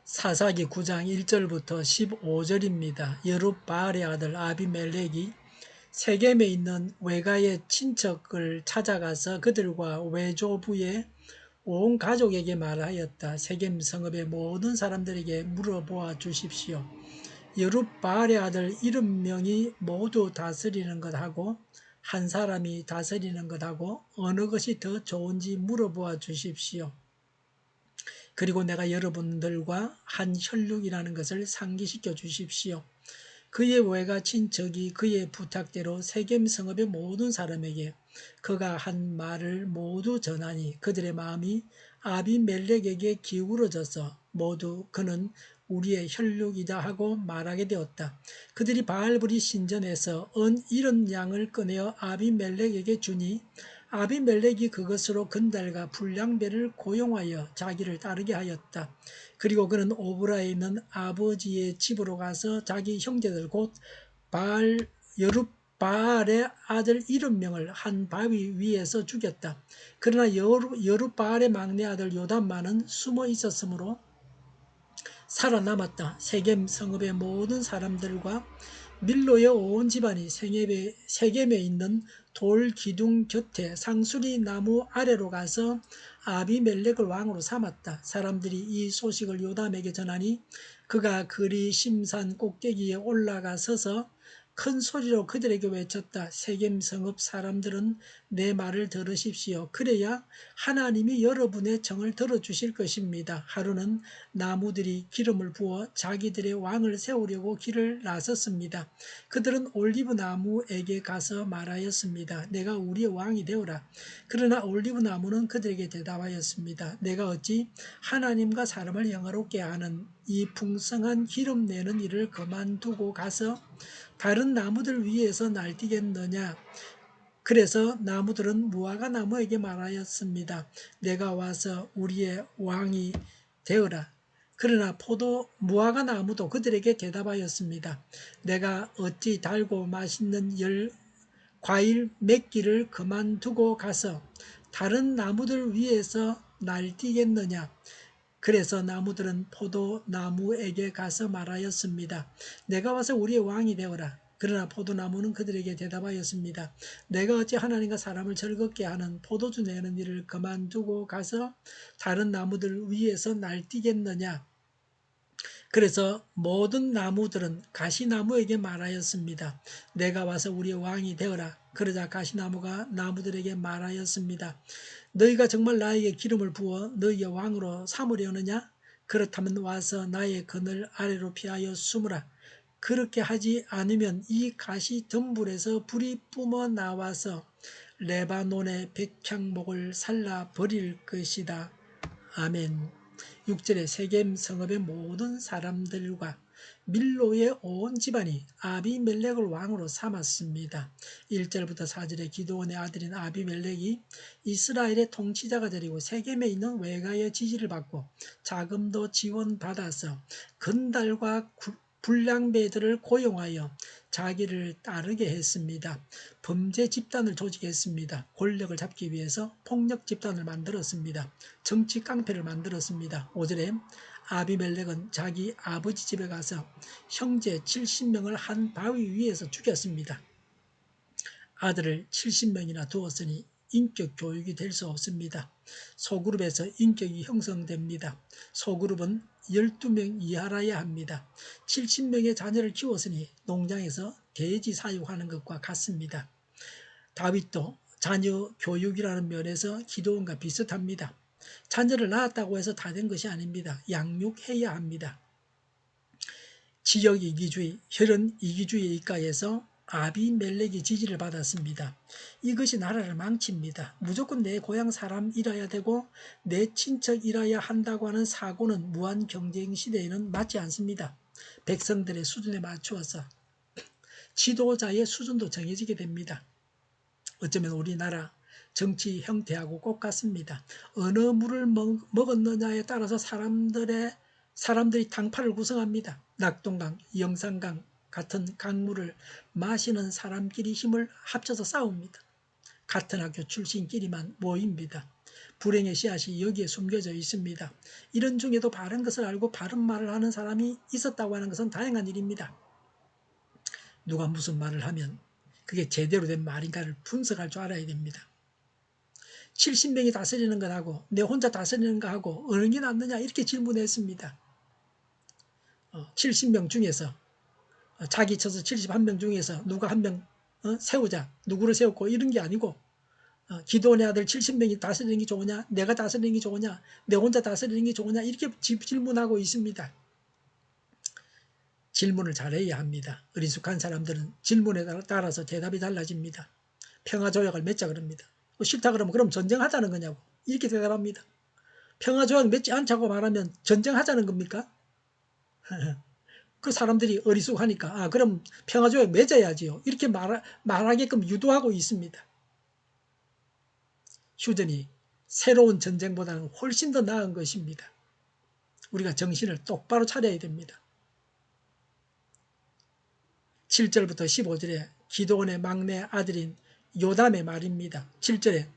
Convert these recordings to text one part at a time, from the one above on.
사사기 9장 1절부터 15절입니다. 여룻바알의 아들 아비멜렉이 세겜에 있는 외가의 친척을 찾아가서 그들과 외조부의 온 가족에게 말하였다. 세겜 성읍의 모든 사람들에게 물어보아 주십시오. 여룻바알의 아들 70명이 모두 다스리는 것하고 한 사람이 다스리는 것하고 어느 것이 더 좋은지 물어보아 주십시오. 그리고 내가 여러분들과 한 혈육이라는 것을 상기시켜 주십시오. 그의 외가 친척이 그의 부탁대로 세겜 성읍의 모든 사람에게 그가 한 말을 모두 전하니 그들의 마음이 아비멜렉에게 기울어져서 모두 그는 우리의 혈육이다 하고 말하게 되었다. 그들이 바알브리 신전에서 은 70양을 꺼내어 아비멜렉에게 주니 아비멜렉이 그것으로 건달과 불량배를 고용하여 자기를 따르게 하였다. 그리고 그는 오브라에 있는 아버지의 집으로 가서 자기 형제들 곧 여룻바알의 아들 70명을 한 바위 위에서 죽였다. 그러나 여룻바알의 막내 아들 요담만은 숨어 있었으므로 살아남았다. 세겜 성읍의 모든 사람들과 밀로의 온 집안이 세겜에 있는 돌 기둥 곁에 상수리 나무 아래로 가서 아비멜렉을 왕으로 삼았다. 사람들이 이 소식을 요담에게 전하니 그가 그리 심산 꼭대기에 올라가 서서 큰 소리로 그들에게 외쳤다. 세겜 성읍 사람들은 내 말을 들으십시오. 그래야 하나님이 여러분의 정을 들어주실 것입니다. 하루는 나무들이 기름을 부어 자기들의 왕을 세우려고 길을 나섰습니다. 그들은 올리브 나무에게 가서 말하였습니다. 내가 우리의 왕이 되어라. 그러나 올리브 나무는 그들에게 대답하였습니다. 내가 어찌 하나님과 사람을 영화롭게 하는 이 풍성한 기름 내는 일을 그만두고 가서 다른 나무들 위에서 날뛰겠느냐. 그래서 나무들은 무화과 나무에게 말하였습니다. 내가 와서 우리의 왕이 되어라. 그러나 무화과 나무도 그들에게 대답하였습니다. 내가 어찌 달고 맛있는 과일 맺기를 그만두고 가서 다른 나무들 위에서 날뛰겠느냐. 그래서 나무들은 포도나무에게 가서 말하였습니다. 내가 와서 우리의 왕이 되어라. 그러나 포도나무는 그들에게 대답하였습니다. 내가 어찌 하나님과 사람을 즐겁게 하는 포도주 내는 일을 그만두고 가서 다른 나무들 위에서 날뛰겠느냐. 그래서 모든 나무들은 가시나무에게 말하였습니다. 내가 와서 우리의 왕이 되어라. 그러자 가시나무가 나무들에게 말하였습니다. 너희가 정말 나에게 기름을 부어 너희의 왕으로 삼으려느냐? 그렇다면 와서 나의 그늘 아래로 피하여 숨으라. 그렇게 하지 않으면 이 가시 덤불에서 불이 뿜어 나와서 레바논의 백향목을 살라 버릴 것이다. 아멘. 6절에 세겜 성읍의 모든 사람들과 밀로의 온 집안이 아비멜렉을 왕으로 삼았습니다. 1절부터 4절에 기드온의 아들인 아비멜렉이 이스라엘의 통치자가 되리고 세겜에 있는 외가의 지지를 받고 자금도 지원받아서 건달과 불량배들을 고용하여 자기를 따르게 했습니다. 범죄 집단을 조직했습니다. 권력을 잡기 위해서 폭력 집단을 만들었습니다. 정치 깡패를 만들었습니다. 5절에 아비멜렉은 자기 아버지 집에 가서 형제 70명을 한 바위 위에서 죽였습니다. 아들을 70명이나 두었으니 인격 교육이 될 수 없습니다. 소그룹에서 인격이 형성됩니다. 소그룹은 12명 이하라야 합니다. 70명의 자녀를 키웠으니 농장에서 돼지 사육하는 것과 같습니다. 다윗도 자녀 교육이라는 면에서 기드온과 비슷합니다. 자녀를 낳았다고 해서 다 된 것이 아닙니다. 양육해야 합니다. 지역 이기주의, 혈연 이기주의에 입각해서 아비멜렉이 지지를 받았습니다. 이것이 나라를 망칩니다. 무조건 내 고향 사람이라야 되고 내 친척이라야 한다고 하는 사고는 무한 경쟁 시대에는 맞지 않습니다. 백성들의 수준에 맞추어서 지도자의 수준도 정해지게 됩니다. 어쩌면 우리나라 정치 형태하고 꼭 같습니다. 어느 물을 먹었느냐에 따라서 사람들이 당파를 구성합니다. 낙동강, 영산강 같은 강물을 마시는 사람끼리 힘을 합쳐서 싸웁니다. 같은 학교 출신끼리만 모입니다. 불행의 씨앗이 여기에 숨겨져 있습니다. 이런 중에도 바른 것을 알고 바른 말을 하는 사람이 있었다고 하는 것은 다행한 일입니다. 누가 무슨 말을 하면 그게 제대로 된 말인가를 분석할 줄 알아야 됩니다. 70명이 다스리는 것하고 내 혼자 다스리는 것하고 어느 게 낫느냐 이렇게 질문했습니다. 70명 중에서 자기 쳐서 71명 중에서 누가 한 명 세우자, 누구를 세웠고 이런 게 아니고 기도원의 아들 70명이 다스리는 게 좋으냐, 내가 다스리는 게 좋으냐, 내 혼자 다스리는 게 좋으냐 이렇게 질문하고 있습니다. 질문을 잘해야 합니다. 어리숙한 사람들은 질문에 따라서 대답이 달라집니다. 평화조약을 맺자 그럽니다. 싫다 그러면 그럼 전쟁하자는 거냐고 이렇게 대답합니다. 평화조약 맺지 않자고 말하면 전쟁하자는 겁니까? 그 사람들이 어리숙하니까 그럼 평화조약 맺어야지요. 이렇게 말하게끔 유도하고 있습니다. 휴전이 새로운 전쟁보다는 훨씬 더 나은 것입니다. 우리가 정신을 똑바로 차려야 됩니다. 7절부터 15절에 기드온의 막내 아들인 요담의 말입니다. 7절에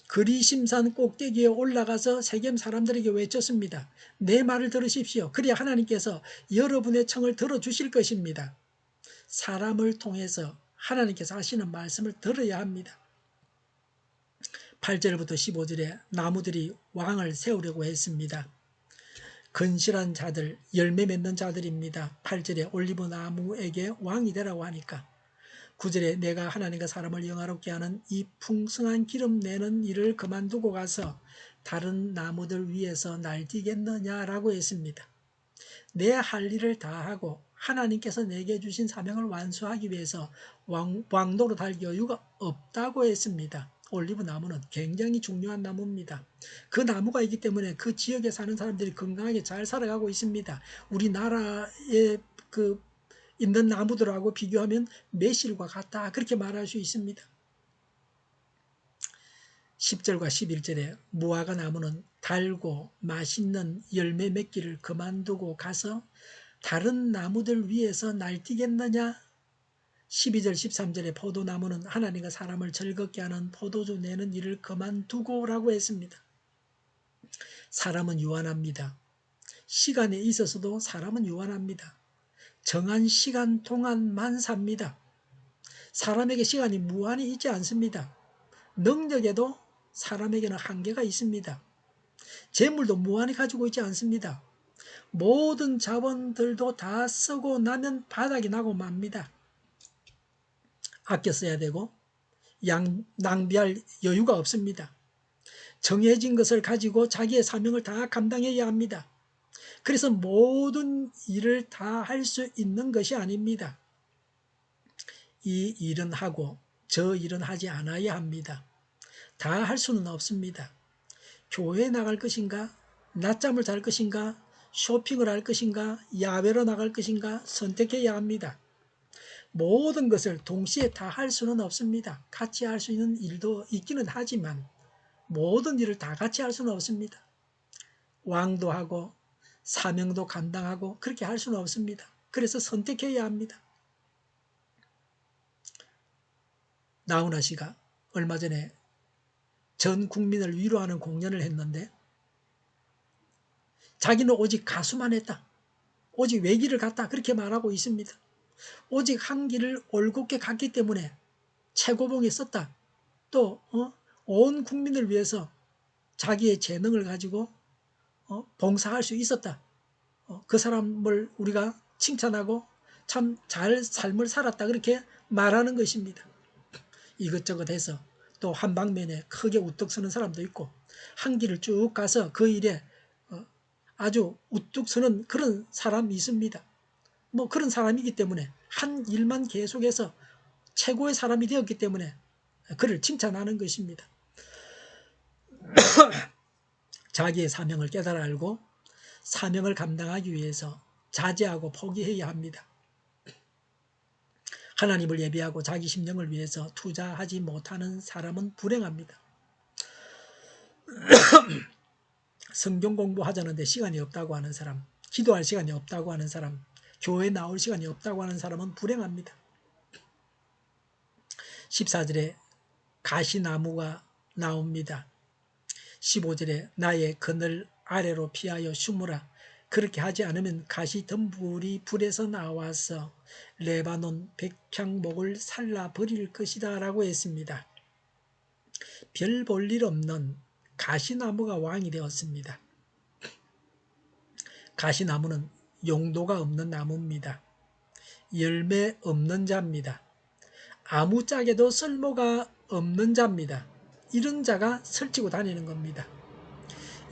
그리심산 꼭대기에 올라가서 세겜 사람들에게 외쳤습니다. 내 말을 들으십시오. 그래야 하나님께서 여러분의 청을 들어주실 것입니다. 사람을 통해서 하나님께서 하시는 말씀을 들어야 합니다. 8절부터 15절에 나무들이 왕을 세우려고 했습니다. 건실한 자들, 열매 맺는 자들입니다. 8절에 올리브 나무에게 왕이 되라고 하니까 9절에 내가 하나님과 사람을 영화롭게 하는 이 풍성한 기름 내는 일을 그만두고 가서 다른 나무들 위에서 날뛰겠느냐라고 했습니다. 내 할 일을 다 하고 하나님께서 내게 주신 사명을 완수하기 위해서 왕도로 달 여유가 없다고 했습니다. 올리브 나무는 굉장히 중요한 나무입니다. 그 나무가 있기 때문에 그 지역에 사는 사람들이 건강하게 잘 살아가고 있습니다. 우리나라에 있는 나무들하고 비교하면 매실과 같다 그렇게 말할 수 있습니다. 10절과 11절에 무화과 나무는 달고 맛있는 열매 맺기를 그만두고 가서 다른 나무들 위에서 날뛰겠느냐. 12절 13절에 포도나무는 하나님과 사람을 즐겁게 하는 포도주 내는 일을 그만두고 라고 했습니다. 사람은 유한합니다. 시간에 있어서도 사람은 유한합니다. 정한 시간 동안만 삽니다. 사람에게 시간이 무한히 있지 않습니다. 능력에도 사람에게는 한계가 있습니다. 재물도 무한히 가지고 있지 않습니다. 모든 자본들도 다 쓰고 나면 바닥이 나고 맙니다. 아껴 써야 되고 낭비할 여유가 없습니다. 정해진 것을 가지고 자기의 사명을 다 감당해야 합니다. 그래서 모든 일을 다 할 수 있는 것이 아닙니다. 이 일은 하고 저 일은 하지 않아야 합니다. 다 할 수는 없습니다. 교회에 나갈 것인가, 낮잠을 잘 것인가, 쇼핑을 할 것인가, 야외로 나갈 것인가 선택해야 합니다. 모든 것을 동시에 다 할 수는 없습니다. 같이 할 수 있는 일도 있기는 하지만 모든 일을 다 같이 할 수는 없습니다. 왕도 하고 사명도 감당하고 그렇게 할 수는 없습니다. 그래서 선택해야 합니다. 나훈아 씨가 얼마 전에 전 국민을 위로하는 공연을 했는데 자기는 오직 가수만 했다. 오직 외길을 갔다. 그렇게 말하고 있습니다. 오직 한 길을 올곧게 갔기 때문에 최고봉에 썼다. 또 온 국민을 위해서 자기의 재능을 가지고 봉사할 수 있었다. 그 사람을 우리가 칭찬하고 참 잘 삶을 살았다. 그렇게 말하는 것입니다. 이것저것 해서 또 한 방면에 크게 우뚝 서는 사람도 있고 한 길을 쭉 가서 그 일에 아주 우뚝 서는 그런 사람이 있습니다. 뭐 그런 사람이기 때문에 한 일만 계속해서 최고의 사람이 되었기 때문에 그를 칭찬하는 것입니다. 자기의 사명을 깨달아 알고 사명을 감당하기 위해서 자제하고 포기해야 합니다. 하나님을 예배하고 자기 심령을 위해서 투자하지 못하는 사람은 불행합니다. 성경 공부하자는데 시간이 없다고 하는 사람, 기도할 시간이 없다고 하는 사람, 교회 나올 시간이 없다고 하는 사람은 불행합니다. 14절에 가시나무가 나옵니다. 15절에 나의 그늘 아래로 피하여 숨으라. 그렇게 하지 않으면 가시덤불이 불에서 나와서 레바논 백향목을 살라버릴 것이다 라고 했습니다. 별 볼 일 없는 가시나무가 왕이 되었습니다. 가시나무는 용도가 없는 나무입니다. 열매 없는 자입니다. 아무짝에도 쓸모가 없는 자입니다. 이런 자가 설치고 다니는 겁니다.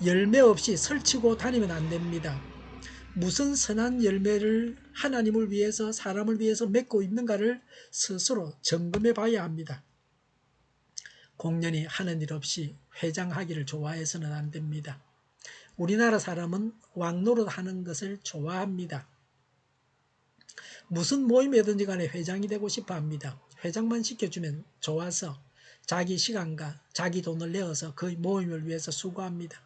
열매 없이 설치고 다니면 안 됩니다. 무슨 선한 열매를 하나님을 위해서 사람을 위해서 맺고 있는가를 스스로 점검해 봐야 합니다. 공연히 하는 일 없이 회장하기를 좋아해서는 안 됩니다. 우리나라 사람은 왕노릇 하는 것을 좋아합니다. 무슨 모임이든지 간에 회장이 되고 싶어 합니다. 회장만 시켜주면 좋아서 자기 시간과 자기 돈을 내어서 그 모임을 위해서 수고합니다.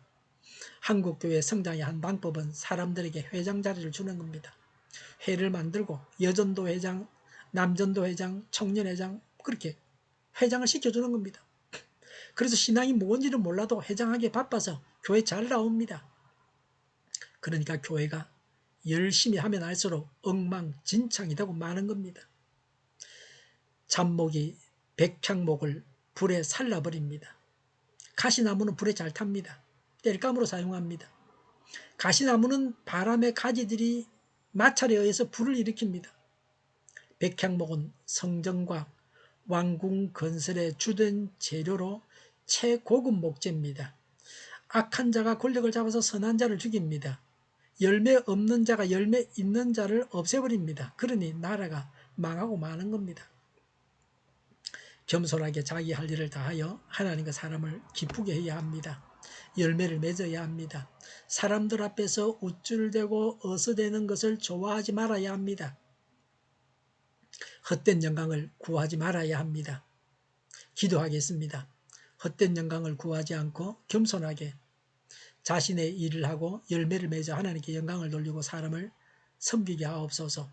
한국교회 성장의 한 방법은 사람들에게 회장 자리를 주는 겁니다. 회를 만들고 여전도 회장, 남전도 회장, 청년회장 그렇게 회장을 시켜주는 겁니다. 그래서 신앙이 뭔지는 몰라도 회장하기에 바빠서 교회 잘 나옵니다. 그러니까 교회가 열심히 하면 할수록 엉망진창이 되고 마는 겁니다. 잡목이 백향목을 불에 살라버립니다. 가시나무는 불에 잘 탑니다. 땔감으로 사용합니다. 가시나무는 바람의 가지들이 마찰에 의해서 불을 일으킵니다. 백향목은 성전과 왕궁 건설의 주된 재료로 최고급 목재입니다. 악한 자가 권력을 잡아서 선한 자를 죽입니다. 열매 없는 자가 열매 있는 자를 없애버립니다. 그러니 나라가 망하고 마는 겁니다. 겸손하게 자기 할 일을 다하여 하나님과 사람을 기쁘게 해야 합니다. 열매를 맺어야 합니다. 사람들 앞에서 우쭐대고 어서대는 것을 좋아하지 말아야 합니다. 헛된 영광을 구하지 말아야 합니다. 기도하겠습니다. 헛된 영광을 구하지 않고 겸손하게 자신의 일을 하고 열매를 맺어 하나님께 영광을 돌리고 사람을 섬기게 하옵소서.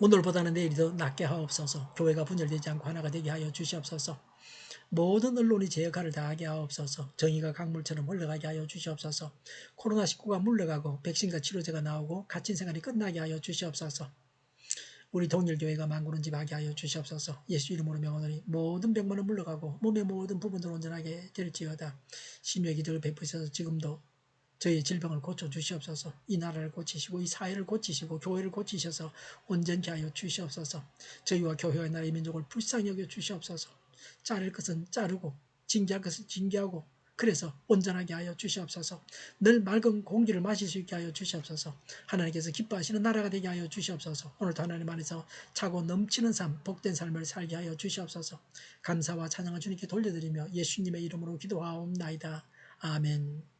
오늘보다는 내일이 더 낫게 하옵소서. 교회가 분열되지 않고 하나가 되게 하여 주시옵소서. 모든 언론이 제 역할을 다하게 하옵소서. 정의가 강물처럼 흘러가게 하여 주시옵소서. 코로나19가 물러가고 백신과 치료제가 나오고 갇힌 생활이 끝나게 하여 주시옵소서. 우리 동일교회가 만구는집하게 하여 주시옵소서. 예수 이름으로 명하노니 모든 병만은 물러가고 몸의 모든 부분들 온전하게 될지어다. 심의 기도를 베푸셔서 지금도 저희의 질병을 고쳐주시옵소서. 이 나라를 고치시고 이 사회를 고치시고 교회를 고치셔서 온전케 하여 주시옵소서. 저희와 교회와 나라의 민족을 불쌍히 여겨 주시옵소서. 자를 것은 자르고 징계할 것은 징계하고 그래서 온전하게 하여 주시옵소서. 늘 맑은 공기를 마실 수 있게 하여 주시옵소서. 하나님께서 기뻐하시는 나라가 되게 하여 주시옵소서. 오늘도 하나님 안에서 차고 넘치는 삶, 복된 삶을 살게 하여 주시옵소서. 감사와 찬양을 주님께 돌려드리며 예수님의 이름으로 기도하옵나이다. 아멘.